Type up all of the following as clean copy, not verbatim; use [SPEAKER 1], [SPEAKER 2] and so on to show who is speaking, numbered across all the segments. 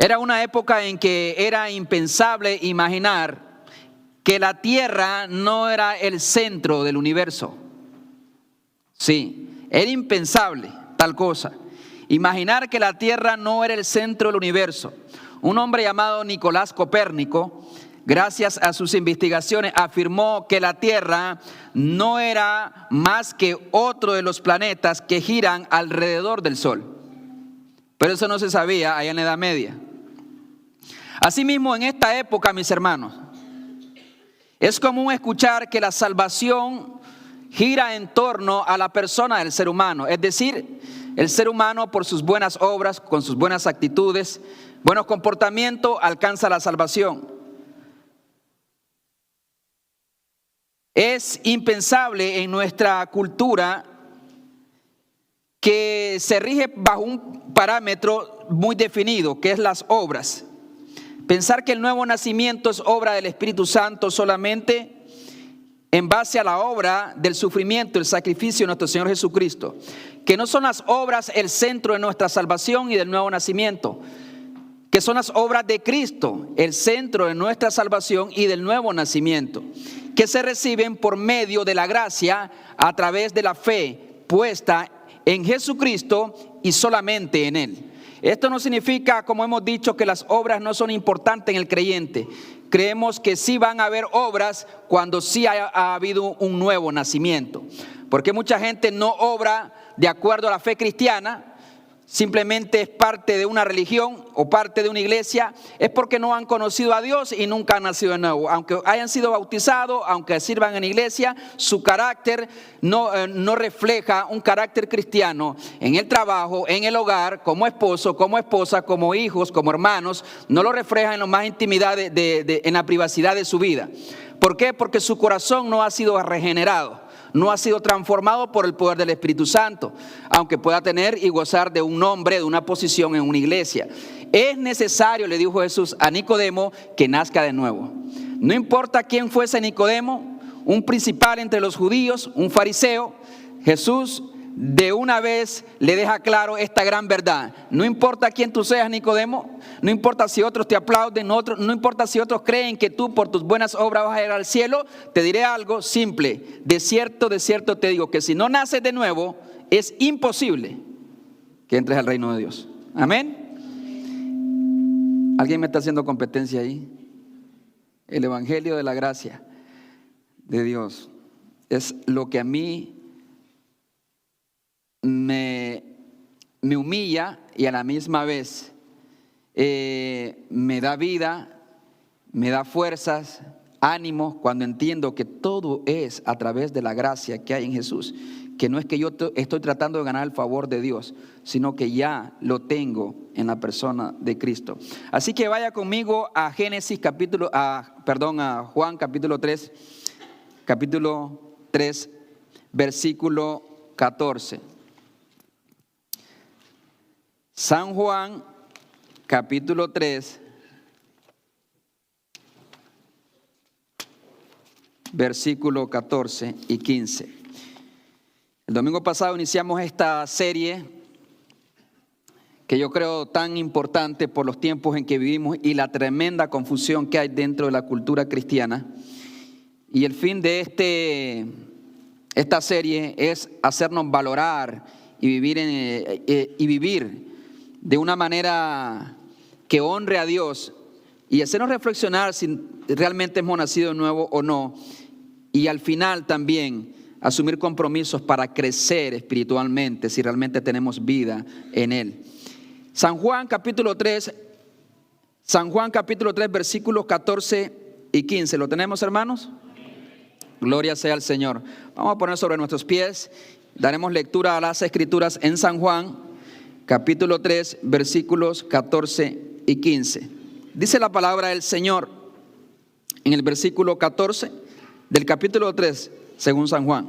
[SPEAKER 1] Era una época en que era impensable imaginar que la tierra no era el centro del universo. Sí, era impensable tal cosa. Imaginar que la tierra no era el centro del universo. Un hombre llamado Nicolás Copérnico, gracias a sus investigaciones, afirmó que la tierra no era más que otro de los planetas que giran alrededor del Sol. Pero eso no se sabía allá en la Edad Media. Asimismo, en esta época, mis hermanos, es común escuchar que la salvación gira en torno a la persona del ser humano. Es decir, el ser humano por sus buenas obras, con sus buenas actitudes, buenos comportamientos, alcanza la salvación. Es impensable en nuestra cultura que se rige bajo un parámetro muy definido, que es las obras. Pensar que el nuevo nacimiento es obra del Espíritu Santo solamente en base a la obra del sufrimiento, el sacrificio de nuestro Señor Jesucristo. Que no son las obras el centro de nuestra salvación y del nuevo nacimiento. Que son las obras de Cristo el centro de nuestra salvación y del nuevo nacimiento. Que se reciben por medio de la gracia a través de la fe puesta en Jesucristo y solamente en Él. Esto no significa, como hemos dicho, que las obras no son importantes en el creyente. Creemos que sí van a haber obras cuando sí ha habido un nuevo nacimiento. Porque mucha gente no obra de acuerdo a la fe cristiana, simplemente es parte de una religión o parte de una iglesia, es porque no han conocido a Dios y nunca han nacido de nuevo. Aunque hayan sido bautizados, aunque sirvan en iglesia, su carácter no refleja un carácter cristiano en el trabajo, en el hogar, como esposo, como esposa, como hijos, como hermanos, no lo refleja en la más intimidad, en la privacidad de su vida. ¿Por qué? Porque su corazón no ha sido regenerado. No ha sido transformado por el poder del Espíritu Santo, aunque pueda tener y gozar de un nombre, de una posición en una iglesia. Es necesario, le dijo Jesús a Nicodemo, que nazca de nuevo. No importa quién fuese Nicodemo, un principal entre los judíos, un fariseo, Jesús de una vez le deja claro esta gran verdad. No importa quién tú seas, Nicodemo, no importa si otros te aplauden, no importa si otros creen que tú por tus buenas obras vas a ir al cielo, te diré algo simple. De cierto te digo que si no naces de nuevo, es imposible que entres al reino de Dios. Amén. ¿Alguien me está haciendo competencia ahí? El evangelio de la gracia de Dios es lo que a mí me humilla y a la misma vez me da vida, me da fuerzas, ánimos, cuando entiendo que todo es a través de la gracia que hay en Jesús. Que no es que yo estoy tratando de ganar el favor de Dios, sino que ya lo tengo en la persona de Cristo. Así que vaya conmigo a Juan capítulo 3, versículo 14. San Juan, capítulo 3, versículo 14 y 15. El domingo pasado iniciamos esta serie que yo creo tan importante por los tiempos en que vivimos y la tremenda confusión que hay dentro de la cultura cristiana. Y el fin de esta serie es hacernos valorar y vivir de una manera que honre a Dios y hacernos reflexionar si realmente hemos nacido de nuevo o no, y al final también asumir compromisos para crecer espiritualmente si realmente tenemos vida en Él. San Juan capítulo 3, versículos 14 y 15. ¿Lo tenemos, hermanos? Gloria sea al Señor. Vamos a poner sobre nuestros pies, daremos lectura a las Escrituras en San Juan capítulo 3, versículos 14 y 15. Dice la palabra del Señor en el versículo 14 del capítulo 3, según San Juan.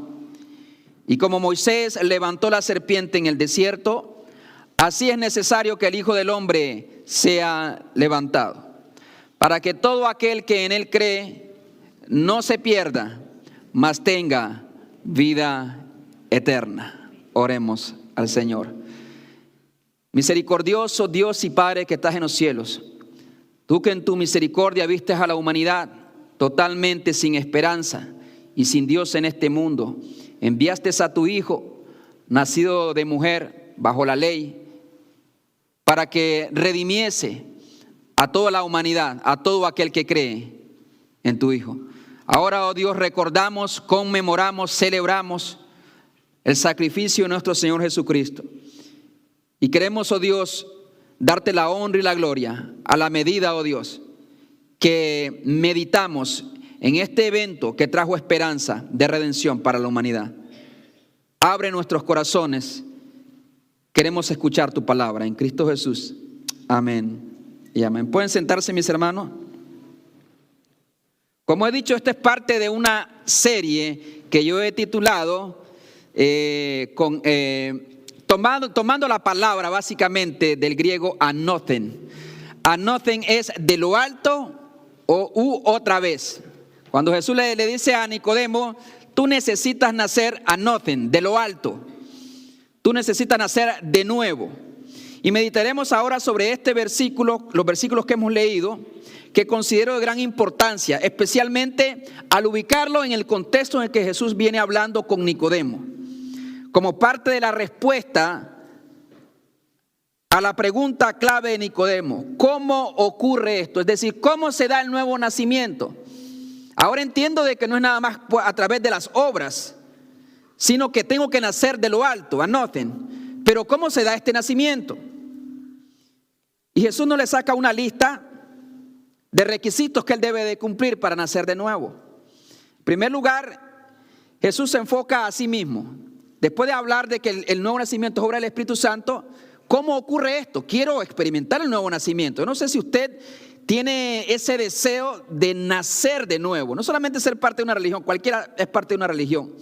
[SPEAKER 1] Y como Moisés levantó la serpiente en el desierto, así es necesario que el Hijo del Hombre sea levantado, para que todo aquel que en él cree no se pierda, mas tenga vida eterna. Oremos al Señor. Misericordioso Dios y Padre que estás en los cielos, tú que en tu misericordia vistes a la humanidad totalmente sin esperanza y sin Dios en este mundo, enviaste a tu Hijo, nacido de mujer, bajo la ley, para que redimiese a toda la humanidad, a todo aquel que cree en tu Hijo. Ahora, oh Dios, recordamos, conmemoramos, celebramos el sacrificio de nuestro Señor Jesucristo. Y queremos, oh Dios, darte la honra y la gloria a la medida, oh Dios, que meditamos en este evento que trajo esperanza de redención para la humanidad. Abre nuestros corazones. Queremos escuchar tu palabra en Cristo Jesús. Amén y amén. ¿Pueden sentarse, mis hermanos? Como he dicho, esta es parte de una serie que yo he titulado tomando la palabra básicamente del griego anothen. Anothen es de lo alto u otra vez. Cuando Jesús le dice a Nicodemo, tú necesitas nacer anothen, de lo alto. Tú necesitas nacer de nuevo. Y meditaremos ahora sobre este versículo, los versículos que hemos leído, que considero de gran importancia, especialmente al ubicarlo en el contexto en el que Jesús viene hablando con Nicodemo, como parte de la respuesta a la pregunta clave de Nicodemo: ¿cómo ocurre esto? Es decir, ¿cómo se da el nuevo nacimiento? Ahora entiendo de que no es nada más a través de las obras, sino que tengo que nacer de lo alto, anoten. Pero ¿cómo se da este nacimiento? Y Jesús nos le saca una lista de requisitos que él debe de cumplir para nacer de nuevo. En primer lugar, Jesús se enfoca a sí mismo. Después de hablar de que el nuevo nacimiento es obra del Espíritu Santo, ¿cómo ocurre esto? Quiero experimentar el nuevo nacimiento. Yo no sé si usted tiene ese deseo de nacer de nuevo. No solamente ser parte de una religión, cualquiera es parte de una religión.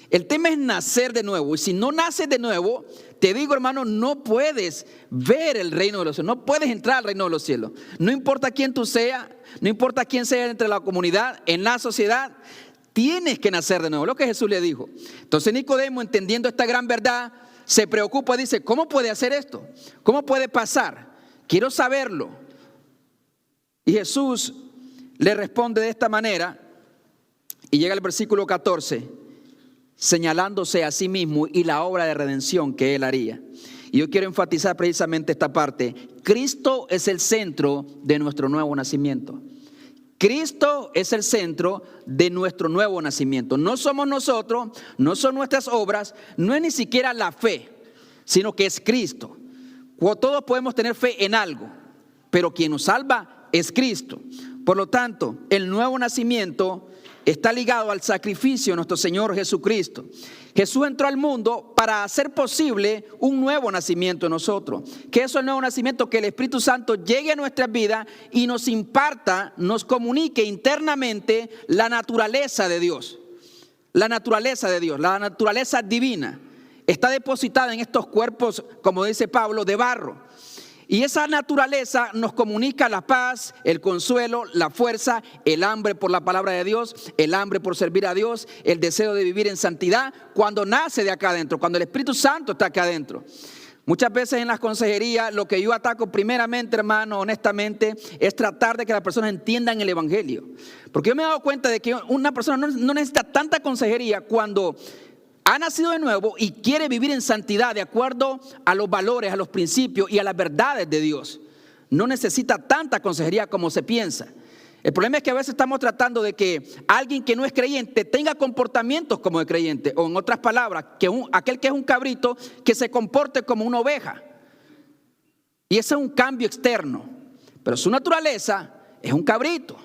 [SPEAKER 1] El tema es nacer de nuevo. Y si no naces de nuevo, te digo, hermano, no puedes ver el reino de los cielos. No puedes entrar al reino de los cielos. No importa quién tú seas, no importa quién sea entre la comunidad, en la sociedad, tienes que nacer de nuevo. Lo que Jesús le dijo. Entonces Nicodemo, entendiendo esta gran verdad, se preocupa y dice, ¿cómo puede hacer esto? ¿Cómo puede pasar? Quiero saberlo. Y Jesús le responde de esta manera, y llega al versículo 14, señalándose a sí mismo y la obra de redención que él haría. Y yo quiero enfatizar precisamente esta parte. Cristo es el centro de nuestro nuevo nacimiento. Cristo es el centro de nuestro nuevo nacimiento. No somos nosotros, no son nuestras obras, no es ni siquiera la fe, sino que es Cristo. Todos podemos tener fe en algo, pero quien nos salva es Cristo. Por lo tanto, el nuevo nacimiento está ligado al sacrificio de nuestro Señor Jesucristo. Jesús entró al mundo para hacer posible un nuevo nacimiento en nosotros. ¿Qué es el nuevo nacimiento? Que el Espíritu Santo llegue a nuestras vidas y nos imparta, nos comunique internamente la naturaleza de Dios. La naturaleza de Dios, la naturaleza divina, está depositada en estos cuerpos, como dice Pablo, de barro. Y esa naturaleza nos comunica la paz, el consuelo, la fuerza, el hambre por la palabra de Dios, el hambre por servir a Dios, el deseo de vivir en santidad, cuando nace de acá adentro, cuando el Espíritu Santo está acá adentro. Muchas veces en las consejerías lo que yo ataco primeramente, hermano, honestamente, es tratar de que las personas entiendan el evangelio. Porque yo me he dado cuenta de que una persona no necesita tanta consejería cuando ha nacido de nuevo y quiere vivir en santidad de acuerdo a los valores, a los principios y a las verdades de Dios. No necesita tanta consejería como se piensa. El problema es que a veces estamos tratando de que alguien que no es creyente tenga comportamientos como de creyente. O en otras palabras, que aquel que es un cabrito que se comporte como una oveja. Y ese es un cambio externo. Pero su naturaleza es un cabrito.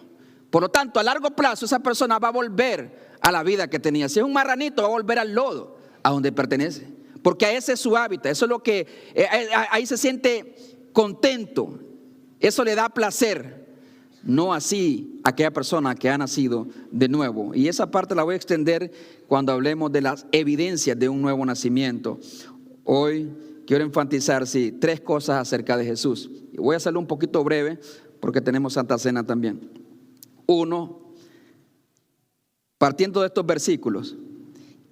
[SPEAKER 1] Por lo tanto, a largo plazo esa persona va a volver a la vida que tenía. Si es un marranito, va a volver al lodo, a donde pertenece. Porque a ese es su hábitat. Eso es lo que, ahí se siente contento. Eso le da placer. No así aquella persona que ha nacido de nuevo. Y esa parte la voy a extender cuando hablemos de las evidencias de un nuevo nacimiento. Hoy quiero enfatizar tres cosas acerca de Jesús. Y voy a hacerlo un poquito breve porque tenemos Santa Cena también. Uno, partiendo de estos versículos,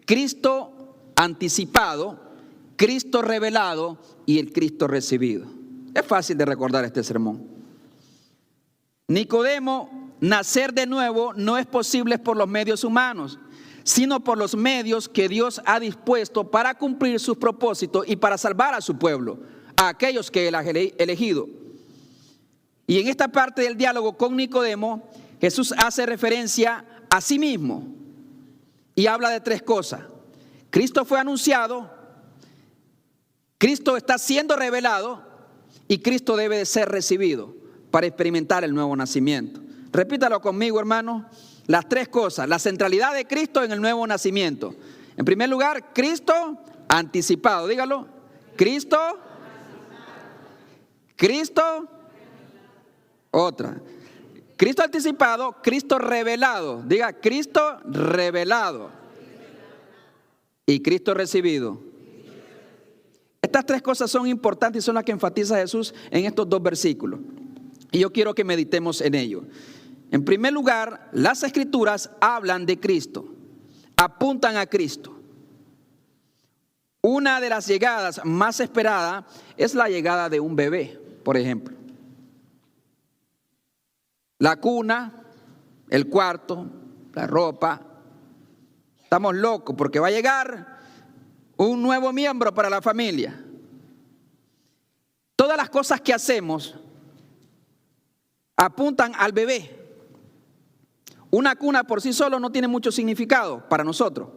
[SPEAKER 1] Cristo anticipado Cristo revelado y el Cristo recibido. Es fácil de recordar este sermón. Nicodemo, nacer de nuevo no es posible por los medios humanos, sino por los medios que Dios ha dispuesto para cumplir sus propósitos y para salvar a su pueblo, a aquellos que Él ha elegido. Y en esta parte del diálogo con Nicodemo, Jesús hace referencia a sí mismo y habla de tres cosas. Cristo fue anunciado, Cristo está siendo revelado y Cristo debe de ser recibido para experimentar el nuevo nacimiento. Repítalo conmigo, hermano. Las tres cosas, la centralidad de Cristo en el nuevo nacimiento. En primer lugar, Cristo anticipado, dígalo. Cristo, otra. Cristo anticipado, Cristo revelado. Diga, Cristo revelado. Y Cristo recibido. Estas tres cosas son importantes y son las que enfatiza Jesús en estos dos versículos. Y yo quiero que meditemos en ello. En primer lugar, las Escrituras hablan de Cristo, apuntan a Cristo. Una de las llegadas más esperadas es la llegada de un bebé, por ejemplo. La cuna, el cuarto, la ropa. Estamos locos porque va a llegar un nuevo miembro para la familia. Todas las cosas que hacemos apuntan al bebé. Una cuna por sí solo no tiene mucho significado para nosotros.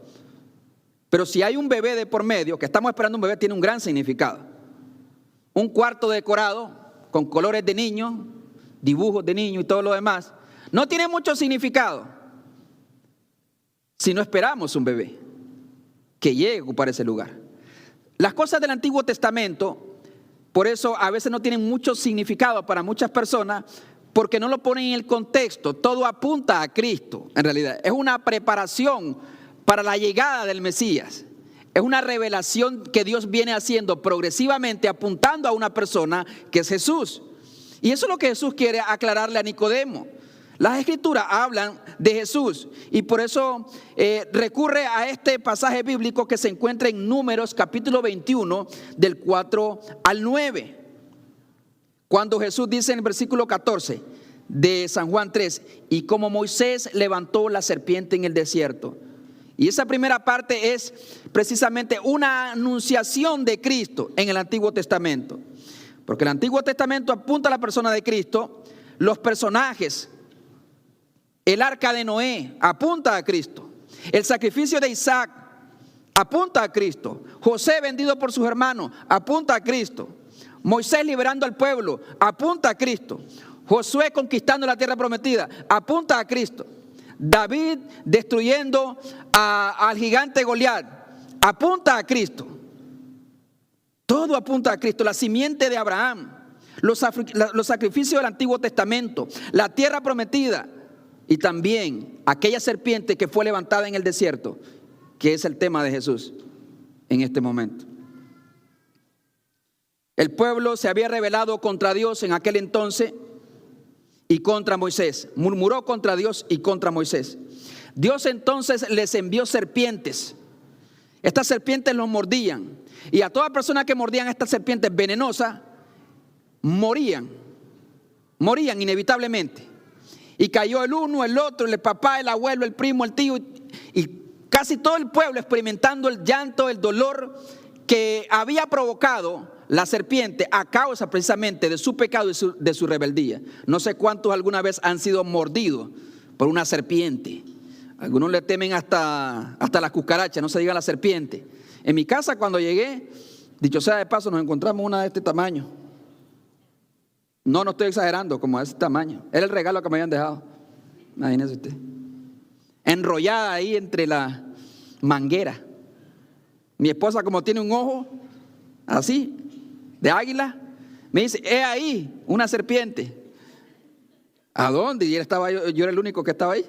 [SPEAKER 1] Pero si hay un bebé de por medio, que estamos esperando un bebé, tiene un gran significado. Un cuarto decorado con colores de niño, dibujos de niño y todo lo demás, no tiene mucho significado si no esperamos un bebé que llegue a ocupar ese lugar. Las cosas del Antiguo Testamento, por eso a veces no tienen mucho significado para muchas personas, porque no lo ponen en el contexto. Todo apunta a Cristo, en realidad. Es una preparación para la llegada del Mesías. Es una revelación que Dios viene haciendo progresivamente, apuntando a una persona que es Jesús. Y eso es lo que Jesús quiere aclararle a Nicodemo. Las Escrituras hablan de Jesús y por eso recurre a este pasaje bíblico que se encuentra en Números capítulo 21 del 4 al 9. Cuando Jesús dice en el versículo 14 de San Juan 3, y como Moisés levantó la serpiente en el desierto. Y esa primera parte es precisamente una anunciación de Cristo en el Antiguo Testamento. Porque el Antiguo Testamento apunta a la persona de Cristo, los personajes, el arca de Noé apunta a Cristo, el sacrificio de Isaac apunta a Cristo, José vendido por sus hermanos apunta a Cristo, Moisés liberando al pueblo apunta a Cristo, Josué conquistando la tierra prometida apunta a Cristo, David destruyendo al gigante Goliat apunta a Cristo. Todo apunta a Cristo, la simiente de Abraham, los sacrificios del Antiguo Testamento, la tierra prometida y también aquella serpiente que fue levantada en el desierto, que es el tema de Jesús en este momento. El pueblo se había rebelado contra Dios en aquel entonces y contra Moisés. Murmuró contra Dios y contra Moisés. Dios entonces les envió serpientes. Estas serpientes los mordían. Y a toda persona que mordían estas serpientes venenosas, morían inevitablemente. Y cayó el uno, el otro, el papá, el abuelo, el primo, el tío. Y casi todo el pueblo experimentando el llanto, el dolor que había provocado la serpiente a causa precisamente de su pecado y de su rebeldía. No sé cuántos alguna vez han sido mordidos por una serpiente. Algunos le temen hasta las cucarachas, no se diga la serpiente. En mi casa cuando llegué, dicho sea de paso, nos encontramos una de este tamaño. No estoy exagerando, como de ese tamaño. Era el regalo que me habían dejado. Imagínese usted. Enrollada ahí entre la manguera. Mi esposa, como tiene un ojo así, de águila, me dice, ahí una serpiente. ¿A dónde? Y él estaba, yo era el único que estaba ahí.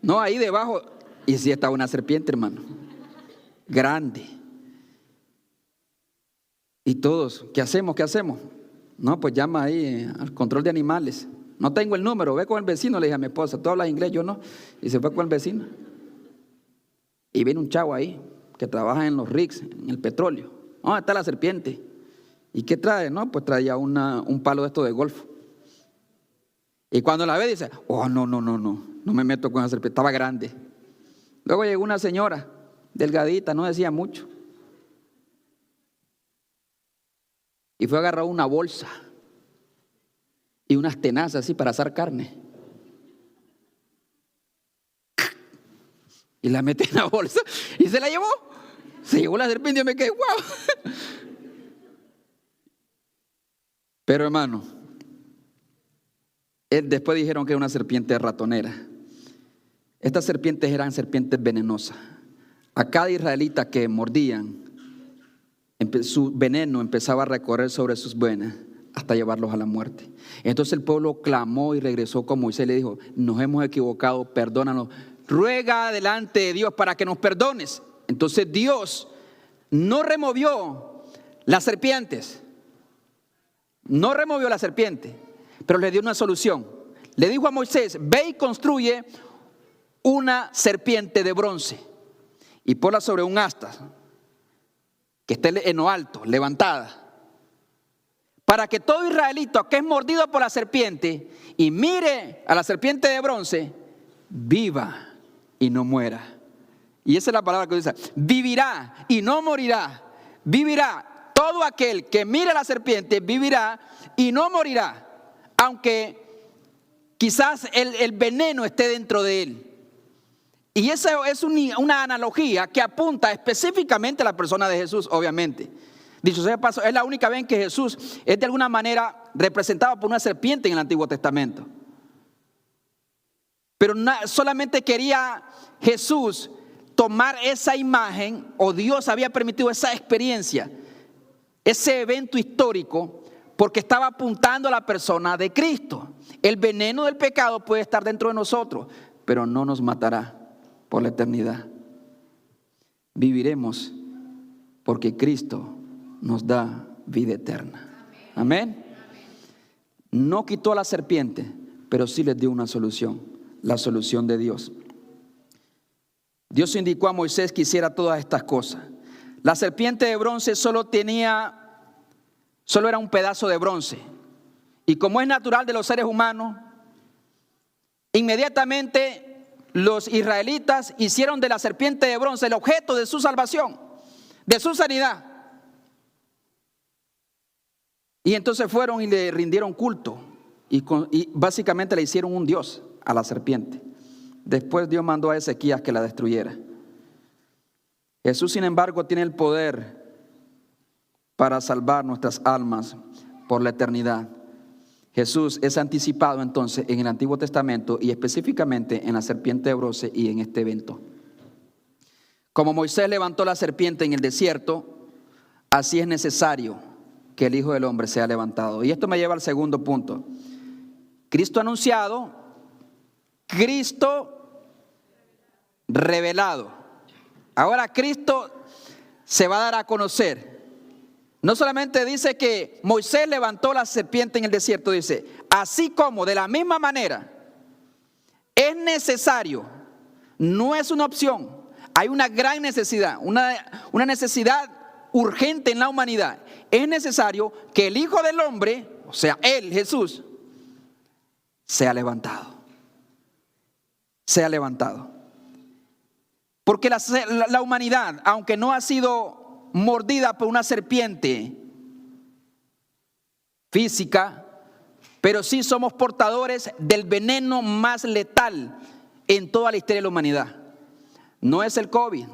[SPEAKER 1] No, ahí debajo. Y sí estaba una serpiente, hermano. Grande. Y todos, ¿qué hacemos? ¿Qué hacemos? No, pues llama ahí al control de animales. No tengo el número, ve con el vecino, le dije a mi esposa. Tú hablas inglés, yo no. Y se fue con el vecino. Y viene un chavo ahí que trabaja en los rigs, en el petróleo. ¿Dónde está la serpiente? ¿Y qué trae? No, pues traía un palo de esto de golf. Y cuando la ve dice, oh, no me meto con esa serpiente, estaba grande. Luego llegó una señora, delgadita, no decía mucho. Y fue a agarrar una bolsa y unas tenazas así para asar carne. Y la mete en la bolsa y se la llevó. Se llevó la serpiente y me quedé, wow. Pero hermano, después dijeron que era una serpiente ratonera. Estas serpientes eran serpientes venenosas. A cada israelita que mordían, su veneno empezaba a recorrer sobre sus venas hasta llevarlos a la muerte. Entonces el pueblo clamó y regresó con Moisés y le dijo, nos hemos equivocado, perdónanos. Ruega delante de Dios para que nos perdones. Entonces Dios no removió las serpientes. No removió la serpiente, pero le dio una solución. Le dijo a Moisés, ve y construye una serpiente de bronce y ponla sobre un asta que esté en lo alto, levantada, para que todo israelito que es mordido por la serpiente y mire a la serpiente de bronce, viva y no muera. Y esa es la palabra que dice, vivirá y no morirá. Vivirá todo aquel que mire a la serpiente, vivirá y no morirá, aunque quizás el veneno esté dentro de él. Y esa es una analogía que apunta específicamente a la persona de Jesús, obviamente. Dicho sea de paso, es la única vez que Jesús es de alguna manera representado por una serpiente en el Antiguo Testamento. Pero solamente quería Jesús tomar esa imagen, o Dios había permitido esa experiencia, ese evento histórico, porque estaba apuntando a la persona de Cristo. El veneno del pecado puede estar dentro de nosotros, pero no nos matará por la eternidad. Viviremos porque Cristo nos da vida eterna. Amén. No quitó a la serpiente, pero sí les dio una solución, la solución de Dios. Dios indicó a Moisés que hiciera todas estas cosas. La serpiente de bronce solo era un pedazo de bronce. Y como es natural de los seres humanos, inmediatamente los israelitas hicieron de la serpiente de bronce el objeto de su salvación, de su sanidad. Y entonces fueron y le rindieron culto y básicamente le hicieron un dios a la serpiente. Después Dios mandó a Ezequías que la destruyera. Jesús, sin embargo, tiene el poder para salvar nuestras almas por la eternidad. Jesús es anticipado entonces en el Antiguo Testamento y específicamente en la serpiente de bronce y en este evento. Como Moisés levantó la serpiente en el desierto, así es necesario que el Hijo del Hombre sea levantado. Y esto me lleva al segundo punto. Cristo anunciado, Cristo revelado. Ahora Cristo se va a dar a conocer. No solamente dice que Moisés levantó la serpiente en el desierto, dice, así como de la misma manera es necesario, no es una opción, hay una gran necesidad, una necesidad urgente en la humanidad. Es necesario que el Hijo del Hombre, o sea, Él, Jesús, sea levantado. Sea levantado. Porque la humanidad, aunque no ha sido mordida por una serpiente física, pero sí somos portadores del veneno más letal en toda la historia de la humanidad. No es el COVID,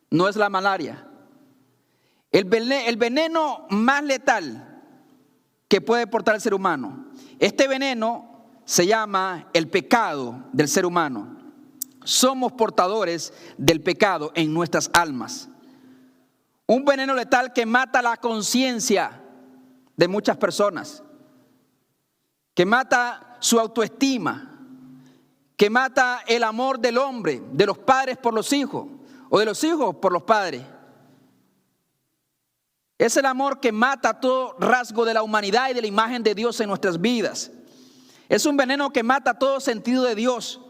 [SPEAKER 1] no es la malaria. El veneno más letal que puede portar el ser humano. Este veneno se llama el pecado del ser humano. Somos portadores del pecado en nuestras almas. Un veneno letal que mata la conciencia de muchas personas, que mata su autoestima, que mata el amor del hombre, de los padres por los hijos o de los hijos por los padres. Es el amor que mata todo rasgo de la humanidad y de la imagen de Dios en nuestras vidas. Es un veneno que mata todo sentido de Dios,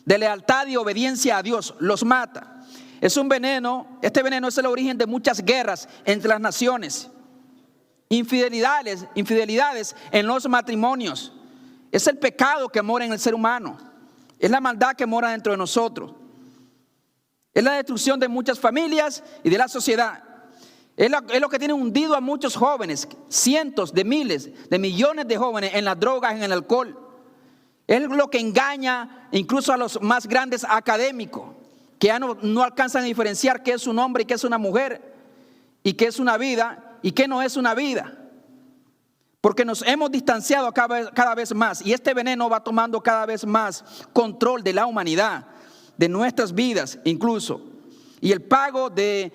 [SPEAKER 1] de lealtad y obediencia a Dios. Los mata. Es un veneno, este veneno es el origen de muchas guerras entre las naciones, infidelidades en los matrimonios. Es el pecado que mora en el ser humano, es la maldad que mora dentro de nosotros. Es la destrucción de muchas familias y de la sociedad. Es lo que tiene hundido a muchos jóvenes, cientos de miles, de millones de jóvenes en las drogas, en el alcohol. Es lo que engaña incluso a los más grandes académicos, que ya no alcanzan a diferenciar qué es un hombre y qué es una mujer, y qué es una vida y qué no es una vida. Porque nos hemos distanciado cada vez más, y este veneno va tomando cada vez más control de la humanidad, de nuestras vidas incluso. Y el pago del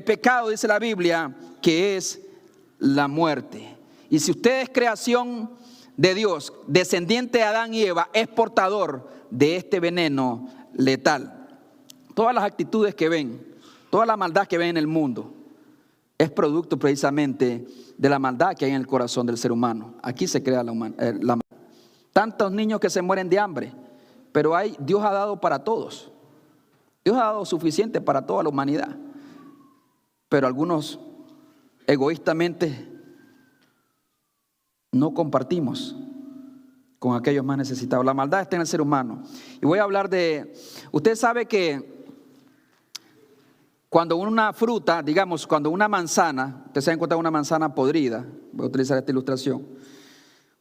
[SPEAKER 1] pecado, dice la Biblia, que es la muerte. Y si usted es creación de Dios, descendiente de Adán y Eva, es portador de este veneno letal. Todas las actitudes que ven, toda la maldad que ven en el mundo, es producto precisamente de la maldad que hay en el corazón del ser humano. Aquí se crea la maldad. Tantos niños que se mueren de hambre, pero Dios ha dado para todos. Dios ha dado suficiente para toda la humanidad. Pero algunos egoístamente no compartimos con aquellos más necesitados. La maldad está en el ser humano. Y voy a hablar usted sabe que cuando una fruta, digamos, cuando una manzana, usted se ha encontrado una manzana podrida, voy a utilizar esta ilustración,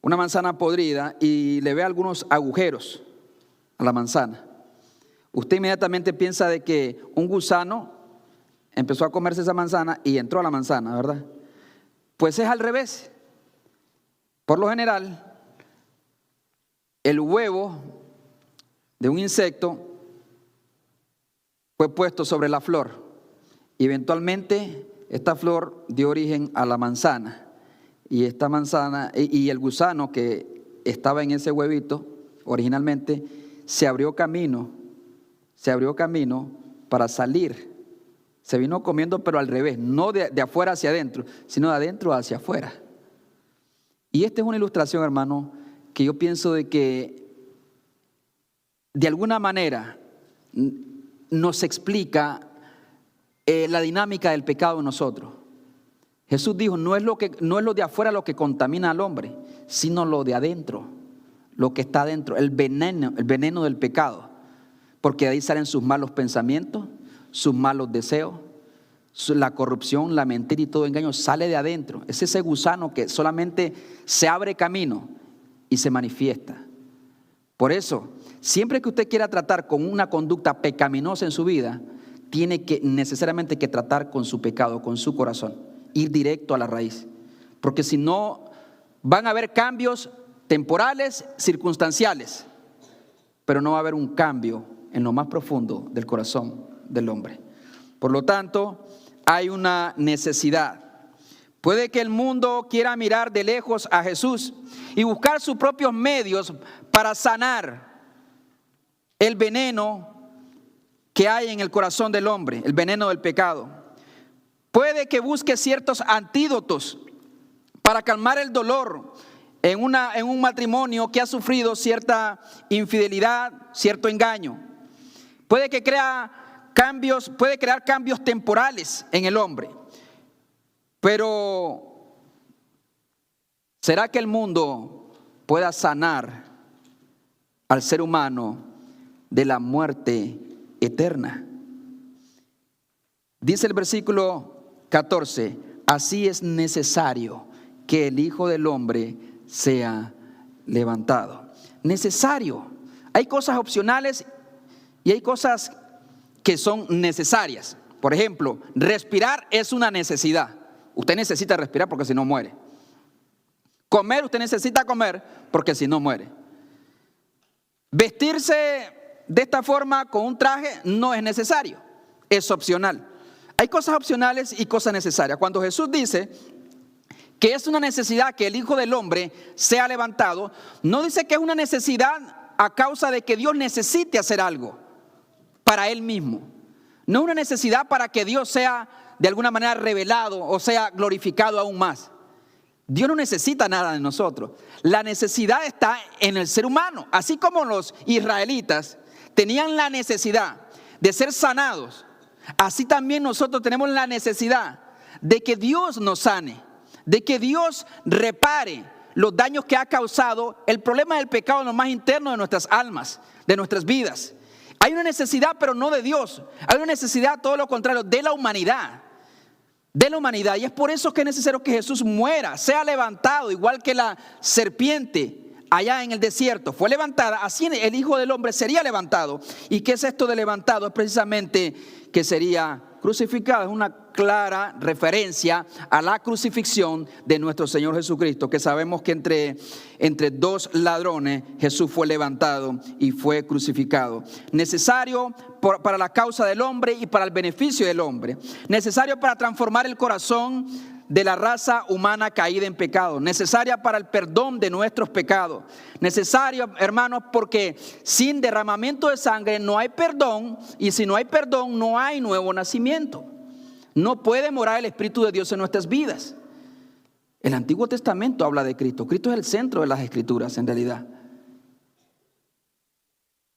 [SPEAKER 1] una manzana podrida y le ve algunos agujeros a la manzana. Usted inmediatamente piensa de que un gusano empezó a comerse esa manzana y entró a la manzana, ¿verdad? Pues es al revés. Por lo general, el huevo de un insecto fue puesto sobre la flor. Y eventualmente esta flor dio origen a la manzana. Y esta manzana y el gusano que estaba en ese huevito originalmente se abrió camino para salir. Se vino comiendo, pero al revés, no de afuera hacia adentro, sino de adentro hacia afuera. Y esta es una ilustración, hermano, que yo pienso de que de alguna manera nos explica la dinámica del pecado en nosotros. Jesús dijo, no es lo de afuera lo que contamina al hombre, sino lo de adentro, lo que está adentro, el veneno del pecado. Porque de ahí salen sus malos pensamientos, sus malos deseos, la corrupción, la mentira y todo engaño sale de adentro. Es ese gusano que solamente se abre camino y se manifiesta. Por eso, siempre que usted quiera tratar con una conducta pecaminosa en su vida, tiene que necesariamente que tratar con su pecado, con su corazón, ir directo a la raíz. Porque si no, van a haber cambios temporales, circunstanciales, pero no va a haber un cambio en lo más profundo del corazón del hombre. Por lo tanto, hay una necesidad. Puede que el mundo quiera mirar de lejos a Jesús y buscar sus propios medios para sanar el veneno que hay en el corazón del hombre, el veneno del pecado. Puede que busque ciertos antídotos para calmar el dolor en un matrimonio que ha sufrido cierta infidelidad, cierto engaño. Puede crear cambios temporales en el hombre. Pero ¿será que el mundo pueda sanar al ser humano de la muerte eterna? Dice el versículo 14, así es necesario que el Hijo del Hombre sea levantado. Necesario. Hay cosas opcionales y hay cosas que son necesarias. Por ejemplo, respirar es una necesidad. Usted necesita respirar porque si no muere. Comer, usted necesita comer porque si no muere. Vestirse de esta forma con un traje no es necesario, es opcional. Hay cosas opcionales y cosas necesarias. Cuando Jesús dice que es una necesidad que el Hijo del Hombre sea levantado, no dice que es una necesidad a causa de que Dios necesite hacer algo para Él mismo. No es una necesidad para que Dios sea de alguna manera revelado o sea glorificado aún más. Dios no necesita nada de nosotros. La necesidad está en el ser humano. Así como los israelitas tenían la necesidad de ser sanados, así también nosotros tenemos la necesidad de que Dios nos sane, de que Dios repare los daños que ha causado el problema del pecado en lo más interno de nuestras almas, de nuestras vidas. Hay una necesidad, pero no de Dios. Hay una necesidad, todo lo contrario, de la humanidad. De la humanidad. Y es por eso que es necesario que Jesús muera, sea levantado, igual que la serpiente allá en el desierto fue levantada, así el Hijo del Hombre sería levantado. ¿Y qué es esto de levantado? Es precisamente que sería crucificado. Es una clara referencia a la crucifixión de nuestro Señor Jesucristo, que sabemos que entre dos ladrones Jesús fue levantado y fue crucificado. Necesario para la causa del hombre y para el beneficio del hombre. Necesario para transformar el corazón de la raza humana caída en pecado. Necesaria para el perdón de nuestros pecados. Necesario, hermanos, porque sin derramamiento de sangre no hay perdón, y si no hay perdón no hay nuevo nacimiento. No puede morar el Espíritu de Dios en nuestras vidas. El Antiguo Testamento habla de Cristo. Cristo es el centro de las Escrituras en realidad.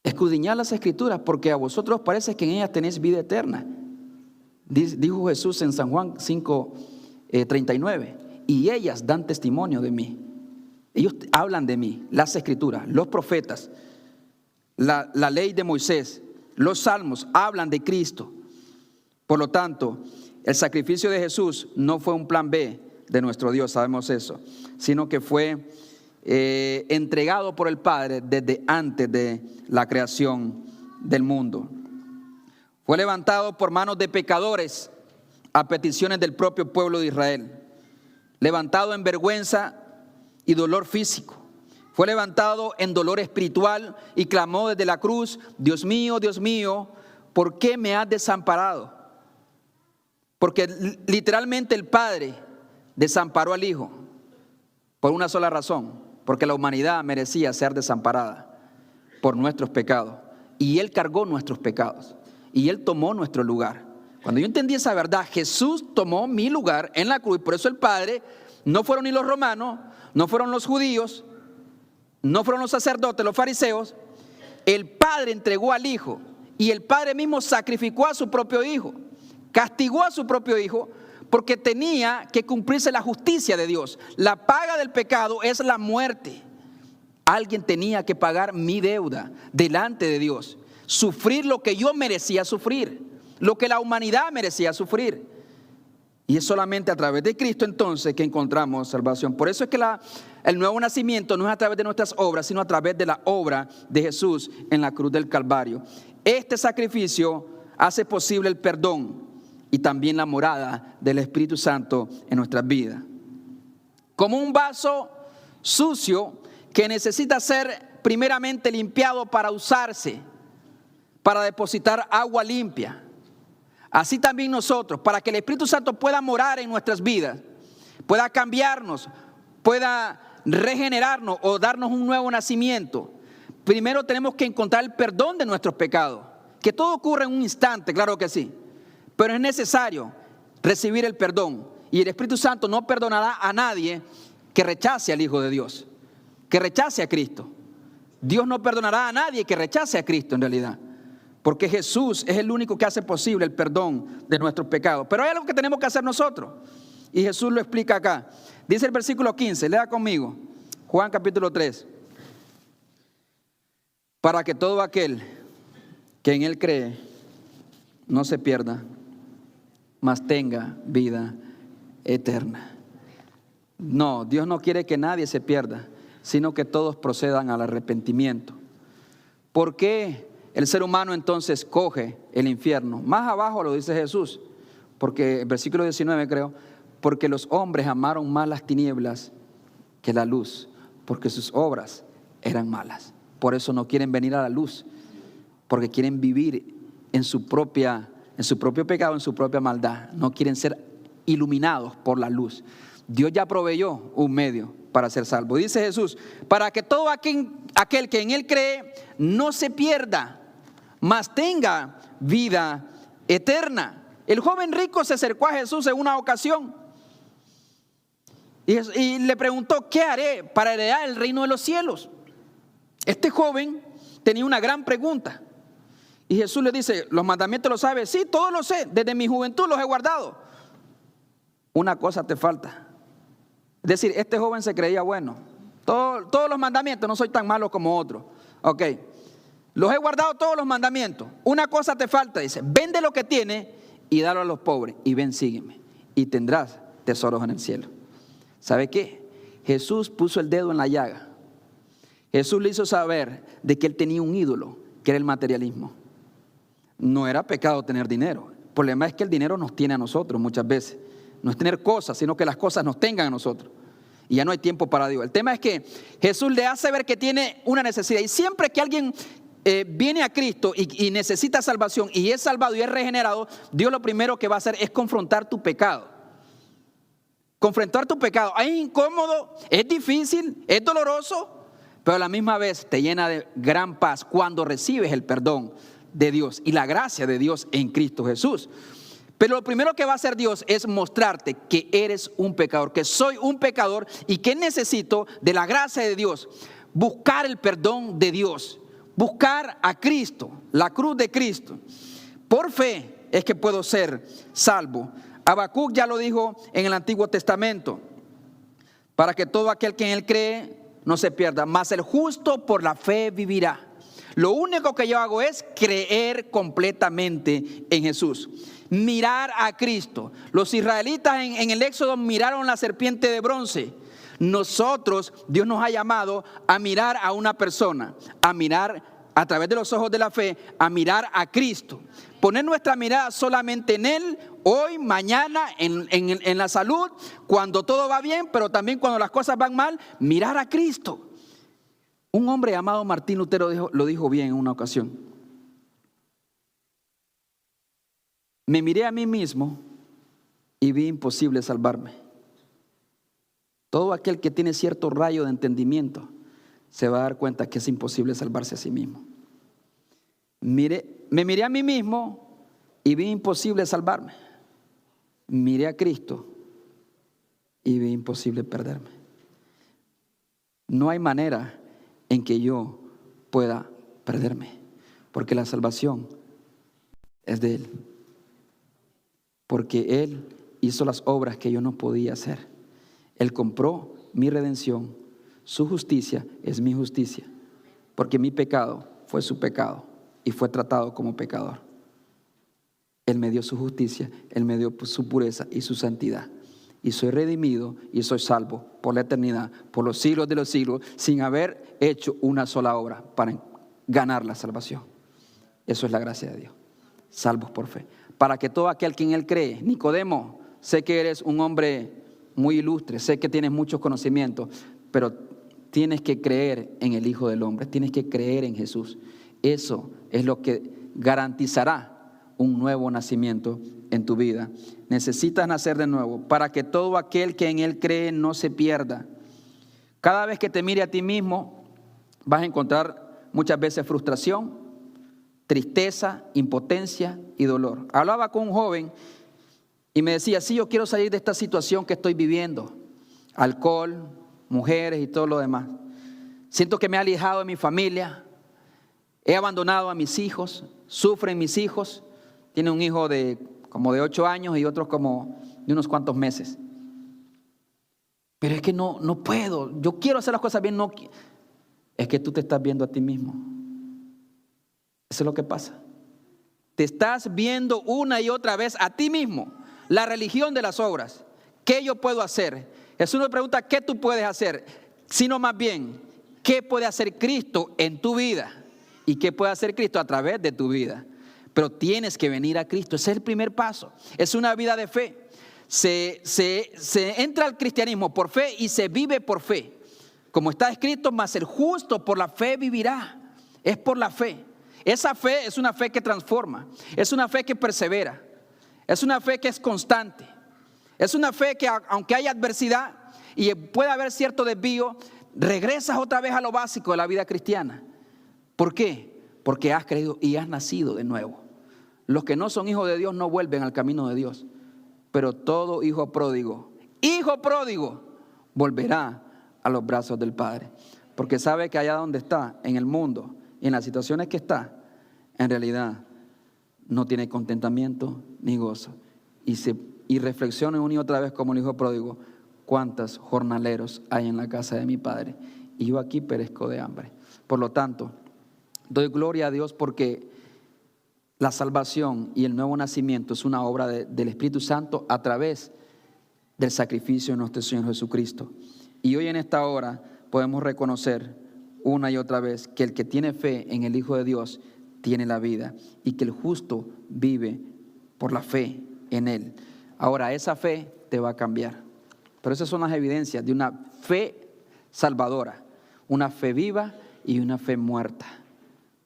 [SPEAKER 1] Escudriñad las Escrituras porque a vosotros parece que en ellas tenéis vida eterna. Dijo Jesús en San Juan 5:39. Y ellas dan testimonio de mí. Ellos hablan de mí, las Escrituras, los profetas, la ley de Moisés, los salmos hablan de Cristo. Por lo tanto, el sacrificio de Jesús no fue un plan B de nuestro Dios, sabemos eso, sino que fue entregado por el Padre desde antes de la creación del mundo. Fue levantado por manos de pecadores a peticiones del propio pueblo de Israel. Levantado en vergüenza y dolor físico. Fue levantado en dolor espiritual y clamó desde la cruz: Dios mío, ¿por qué me has desamparado? Porque literalmente el Padre desamparó al Hijo por una sola razón, porque la humanidad merecía ser desamparada por nuestros pecados. Y Él cargó nuestros pecados y Él tomó nuestro lugar. Cuando yo entendí esa verdad, Jesús tomó mi lugar en la cruz. Por eso el Padre, no fueron ni los romanos, no fueron los judíos, no fueron los sacerdotes, los fariseos. El Padre entregó al Hijo y el Padre mismo sacrificó a su propio Hijo. Castigó a su propio Hijo porque tenía que cumplirse la justicia de Dios. La paga del pecado es la muerte. Alguien tenía que pagar mi deuda delante de Dios. Sufrir lo que yo merecía sufrir, lo que la humanidad merecía sufrir. Y es solamente a través de Cristo entonces que encontramos salvación. Por eso es que el nuevo nacimiento no es a través de nuestras obras, sino a través de la obra de Jesús en la cruz del Calvario. Este sacrificio hace posible el perdón y también la morada del Espíritu Santo en nuestras vidas. Como un vaso sucio que necesita ser primeramente limpiado para usarse, para depositar agua limpia. Así también nosotros, para que el Espíritu Santo pueda morar en nuestras vidas, pueda cambiarnos, pueda regenerarnos o darnos un nuevo nacimiento, primero tenemos que encontrar el perdón de nuestros pecados. Que todo ocurre en un instante, claro que sí. Pero es necesario recibir el perdón. Y el Espíritu Santo no perdonará a nadie que rechace al Hijo de Dios, que rechace a Cristo. Dios no perdonará a nadie que rechace a Cristo en realidad. Porque Jesús es el único que hace posible el perdón de nuestros pecados. Pero hay algo que tenemos que hacer nosotros. Y Jesús lo explica acá. Dice el versículo 15, lea conmigo. Juan capítulo 3. Para que todo aquel que en Él cree no se pierda, mas tenga vida eterna. No, Dios no quiere que nadie se pierda, sino que todos procedan al arrepentimiento. ¿Por qué el ser humano entonces coge el infierno? Más abajo lo dice Jesús, porque el versículo 19 creo, porque los hombres amaron más las tinieblas que la luz, porque sus obras eran malas. Por eso no quieren venir a la luz, porque quieren vivir en su propio pecado, en su propia maldad. No quieren ser iluminados por la luz. Dios ya proveyó un medio para ser salvo. Dice Jesús, para que todo aquel que en Él cree no se pierda, mas tenga vida eterna. El joven rico se acercó a Jesús en una ocasión y le preguntó: ¿qué haré para heredar el reino de los cielos? Este joven tenía una gran pregunta. Y Jesús le dice, ¿los mandamientos los sabes? Sí, todos los sé, desde mi juventud los he guardado. Una cosa te falta. Es decir, este joven se creía bueno. Todos los mandamientos, no soy tan malo como otros. Ok, los he guardado todos los mandamientos. Una cosa te falta, dice, vende lo que tienes y dalo a los pobres y ven, sígueme. Y tendrás tesoros en el cielo. ¿Sabe qué? Jesús puso el dedo en la llaga. Jesús le hizo saber de que él tenía un ídolo, que era el materialismo. No era pecado tener dinero. El problema es que el dinero nos tiene a nosotros muchas veces. No es tener cosas, sino que las cosas nos tengan a nosotros. Y ya no hay tiempo para Dios. El tema es que Jesús le hace ver que tiene una necesidad. Y siempre que alguien viene a Cristo y necesita salvación y es salvado y es regenerado, Dios lo primero que va a hacer es confrontar tu pecado. Confrontar tu pecado. Es incómodo, es difícil, es doloroso, pero a la misma vez te llena de gran paz cuando recibes el perdón de Dios y la gracia de Dios en Cristo Jesús. Pero lo primero que va a hacer Dios es mostrarte que eres un pecador, que soy un pecador y que necesito de la gracia de Dios. Buscar el perdón de Dios, buscar a Cristo, la cruz de Cristo. Por fe es que puedo ser salvo. Habacuc ya lo dijo en el Antiguo Testamento, para que todo aquel que en él cree no se pierda, mas el justo por la fe vivirá. Lo único que yo hago es creer completamente en Jesús, mirar a Cristo. Los israelitas en el Éxodo miraron la serpiente de bronce. Nosotros, Dios nos ha llamado a mirar a una persona, a mirar a través de los ojos de la fe, a mirar a Cristo. Poner nuestra mirada solamente en Él, hoy, mañana, en la salud, cuando todo va bien, pero también cuando las cosas van mal, mirar a Cristo. Un hombre llamado Martín Lutero lo dijo bien en una ocasión. Me miré a mí mismo y vi imposible salvarme. Todo aquel que tiene cierto rayo de entendimiento se va a dar cuenta que es imposible salvarse a sí mismo. Me miré a mí mismo y vi imposible salvarme. Miré a Cristo y vi imposible perderme. No hay manera en que yo pueda perderme, porque la salvación es de Él, porque Él hizo las obras que yo no podía hacer. Él compró mi redención, su justicia es mi justicia, porque mi pecado fue su pecado y fue tratado como pecador. Él me dio su justicia, Él me dio su pureza y su santidad. Y soy redimido y soy salvo por la eternidad, por los siglos de los siglos, sin haber hecho una sola obra para ganar la salvación. Eso es la gracia de Dios. Salvos por fe. Para que todo aquel que en Él cree. Nicodemo, sé que eres un hombre muy ilustre, sé que tienes muchos conocimientos, pero tienes que creer en el Hijo del Hombre, tienes que creer en Jesús. Eso es lo que garantizará un nuevo nacimiento en tu vida. Necesitas nacer de nuevo para que todo aquel que en Él cree no se pierda. Cada vez que te mire a ti mismo vas a encontrar muchas veces frustración, tristeza, impotencia y dolor. Hablaba con un joven y me decía, sí, yo quiero salir de esta situación que estoy viviendo. Alcohol, mujeres y todo lo demás. Siento que me he alejado de mi familia, he abandonado a mis hijos, sufren mis hijos. Tiene un hijo como de 8 años y otros como de unos cuantos meses. Pero es que no puedo. Yo quiero hacer las cosas bien. No, es que tú te estás viendo a ti mismo. Eso es lo que pasa. Te estás viendo una y otra vez a ti mismo. La religión de las obras. ¿Qué yo puedo hacer? Jesús nos pregunta ¿qué tú puedes hacer? Sino más bien, ¿qué puede hacer Cristo en tu vida? ¿Y qué puede hacer Cristo a través de tu vida? Pero tienes que venir a Cristo. Ese es el primer paso. Es una vida de fe. Se entra al cristianismo por fe y se vive por fe. Como está escrito, mas el justo por la fe vivirá. Es por la fe. Esa fe es una fe que transforma. Es una fe que persevera. Es una fe que es constante. Es una fe que aunque haya adversidad y pueda haber cierto desvío, regresas otra vez a lo básico de la vida cristiana. ¿Por qué? Porque has creído y has nacido de nuevo. Los que no son hijos de Dios no vuelven al camino de Dios. Pero todo hijo pródigo, volverá a los brazos del Padre. Porque sabe que allá donde está, en el mundo, y en las situaciones que está, en realidad no tiene contentamiento ni gozo. Y reflexione una y otra vez como el hijo pródigo: cuántos jornaleros hay en la casa de mi padre, y yo aquí perezco de hambre. Por lo tanto, doy gloria a Dios porque la salvación y el nuevo nacimiento es una obra del Espíritu Santo a través del sacrificio de nuestro Señor Jesucristo. Y hoy en esta hora podemos reconocer una y otra vez que el que tiene fe en el Hijo de Dios tiene la vida, y que el justo vive por la fe en Él. Ahora, esa fe te va a cambiar. Pero esas son las evidencias de una fe salvadora, una fe viva y una fe muerta.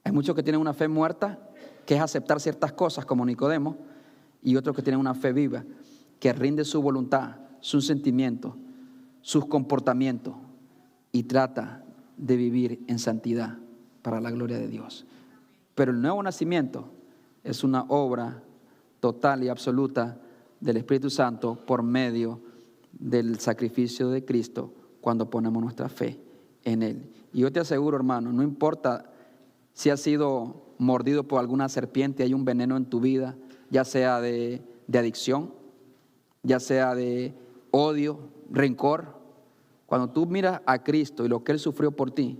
[SPEAKER 1] Hay muchos que tienen una fe muerta, que es aceptar ciertas cosas como Nicodemo, y otros que tienen una fe viva, que rinde su voluntad, sus sentimientos, sus comportamientos, y trata de vivir en santidad para la gloria de Dios. Pero el nuevo nacimiento es una obra total y absoluta del Espíritu Santo por medio del sacrificio de Cristo, cuando ponemos nuestra fe en Él. Y yo te aseguro, hermano, no importa si has sido mordido por alguna serpiente, hay un veneno en tu vida, ya sea de adicción, ya sea de odio, rencor. Cuando tú miras a Cristo y lo que Él sufrió por ti,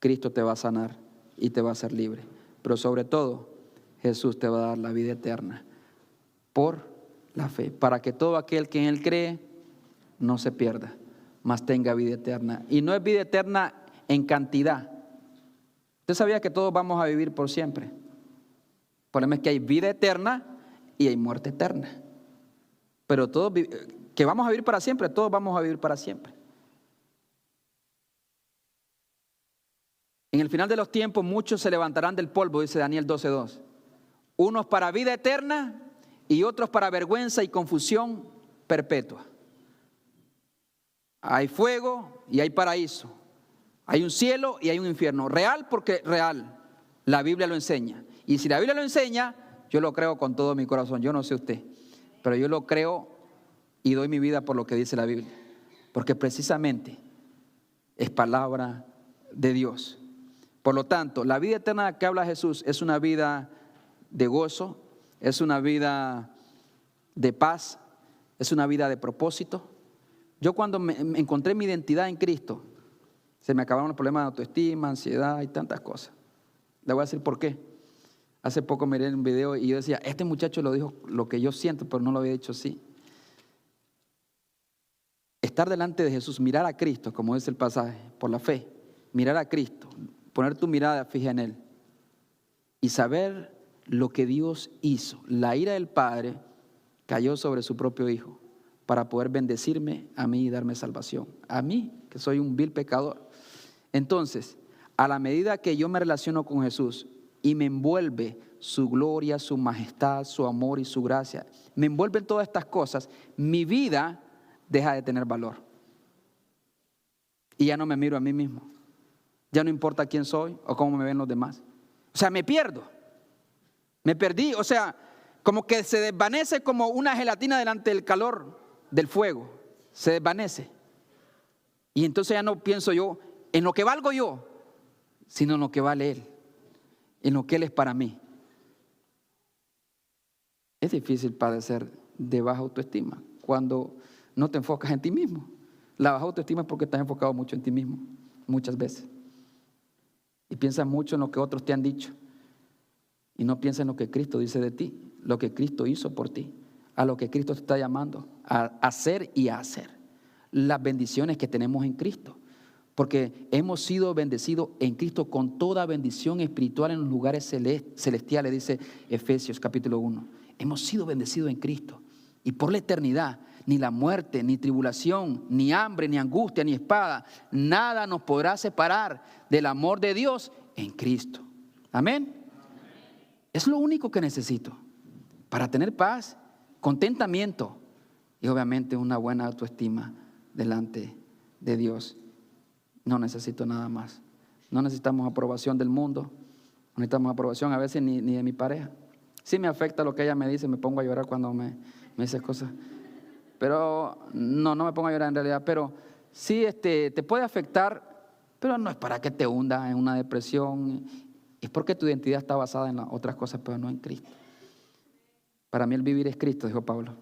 [SPEAKER 1] Cristo te va a sanar y te va a hacer libre. Pero sobre todo, Jesús te va a dar la vida eterna por la fe, para que todo aquel que en Él cree no se pierda, mas tenga vida eterna. Y no es vida eterna en cantidad. Usted sabía que todos vamos a vivir por siempre. El problema es que hay vida eterna y hay muerte eterna. Pero todos que vamos a vivir para siempre, todos vamos a vivir para siempre. En el final de los tiempos muchos se levantarán del polvo, dice Daniel 12:2. Unos para vida eterna y otros para vergüenza y confusión perpetua. Hay fuego y hay paraíso. Hay un cielo y hay un infierno. Real porque real. La Biblia lo enseña. Y si la Biblia lo enseña, yo lo creo con todo mi corazón. Yo no sé usted, pero yo lo creo y doy mi vida por lo que dice la Biblia. Porque precisamente es palabra de Dios. Por lo tanto, la vida eterna que habla Jesús es una vida de gozo, es una vida de paz, es una vida de propósito. Yo cuando me encontré mi identidad en Cristo, se me acabaron los problemas de autoestima, ansiedad y tantas cosas. Le voy a decir por qué. Hace poco miré un video y yo decía, este muchacho lo dijo lo que yo siento, pero no lo había dicho así. Estar delante de Jesús, mirar a Cristo, como dice el pasaje, por la fe, mirar a Cristo, poner tu mirada fija en Él y saber lo que Dios hizo. La ira del Padre cayó sobre su propio Hijo para poder bendecirme a mí y darme salvación. A mí, que soy un vil pecador. Entonces, a la medida que yo me relaciono con Jesús y me envuelve su gloria, su majestad, su amor y su gracia, me envuelven todas estas cosas, mi vida deja de tener valor. Y ya no me miro a mí mismo. Ya no importa quién soy o cómo me ven los demás. O sea, me pierdo. Me perdí. O sea, como que se desvanece como una gelatina delante del calor del fuego. Se desvanece. Y entonces ya no pienso yo en lo que valgo yo, sino en lo que vale Él, en lo que Él es para mí. Es difícil padecer de baja autoestima cuando no te enfocas en ti mismo. La baja autoestima es porque estás enfocado mucho en ti mismo, muchas veces. Y piensas mucho en lo que otros te han dicho. Y no piensas en lo que Cristo dice de ti, lo que Cristo hizo por ti, a lo que Cristo te está llamando a hacer y a hacer. Las bendiciones que tenemos en Cristo. Porque hemos sido bendecidos en Cristo con toda bendición espiritual en los lugares celestiales, dice Efesios capítulo 1. Hemos sido bendecidos en Cristo. Y por la eternidad, ni la muerte, ni tribulación, ni hambre, ni angustia, ni espada, nada nos podrá separar del amor de Dios en Cristo. Amén. Es lo único que necesito para tener paz, contentamiento y obviamente una buena autoestima delante de Dios. No necesito nada más. No necesitamos aprobación del mundo. No necesitamos aprobación a veces ni de mi pareja. Sí me afecta lo que ella me dice, me pongo a llorar cuando me dice cosas. Pero no me pongo a llorar en realidad. Pero sí te puede afectar, pero no es para que te hunda en una depresión Es porque tu identidad está basada en las otras cosas, pero no en Cristo. Para mí el vivir es Cristo, dijo Pablo.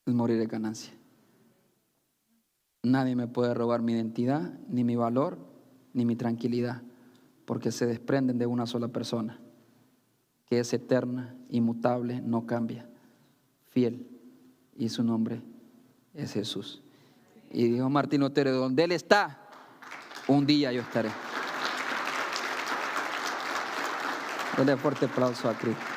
[SPEAKER 1] El morir es ganancia. Nadie me puede robar mi identidad, ni mi valor, ni mi tranquilidad, porque se desprenden de una sola persona, que es eterna, inmutable, no cambia, fiel, y su nombre es Jesús. Y dijo Martín Lutero, donde Él está, un día yo estaré. Denle fuerte aplauso a Cristo.